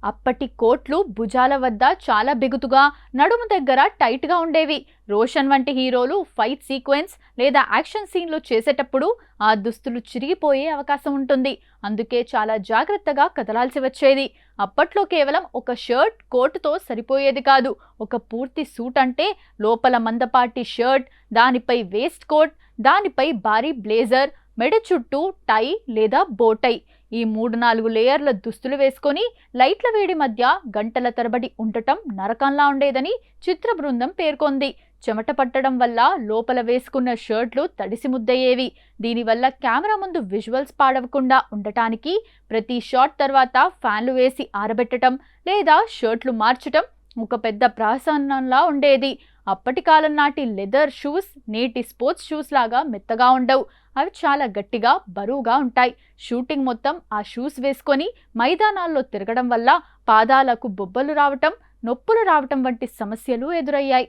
అప్పటి కోట్లు భుజాల వద్ద చాలా బిగుతుగా, నడుము దగ్గర టైట్గా ఉండేవి. రోషన్ వంటి హీరోలు ఫైట్ సీక్వెన్స్ లేదా యాక్షన్ సీన్లు చేసేటప్పుడు ఆ దుస్తులు చిరిగిపోయే అవకాశం ఉంటుంది. అందుకే చాలా జాగ్రత్తగా కదలాల్సి వచ్చేది. అప్పట్లో కేవలం ఒక షర్ట్, కోటుతో సరిపోయేది కాదు. ఒక పూర్తి సూట్ అంటే లోపల మందపాటి షర్ట్, దానిపై వేస్ట్ కోట్, దానిపై భారీ బ్లేజర్, మెడ చుట్టూ టై లేదా బోటై, ఈ 3-4 లేయర్ల దుస్తులు వేసుకొని లైట్ల వేడి మధ్య గంటల తరబడి ఉండటం నరకంలా ఉండేదని చిత్ర బృందం పేర్కొంది. చెమట పట్టడం వల్ల లోపల వేసుకున్న షర్ట్లు తడిసి ముద్దయ్యేవి. దీనివల్ల కెమెరా ముందు విజువల్స్ పాడవకుండా ఉండటానికి ప్రతి షాట్ తర్వాత ఫ్యాన్లు వేసి ఆరబెట్టడం లేదా షర్ట్లు మార్చడం ఒక పెద్ద ప్రహసనంలా ఉండేది. అప్పటి కాలం నాటి లెదర్ షూస్ నేటి స్పోర్ట్స్ షూస్ లాగా మెత్తగా ఉండవు. అవి చాలా గట్టిగా, బరువుగా ఉంటాయి. షూటింగ్ మొత్తం ఆ షూస్ వేసుకొని మైదానాల్లో తిరగడం వల్ల పాదాలకు బొబ్బలు రావటం, నొప్పులు రావటం వంటి సమస్యలు ఎదురయ్యాయి.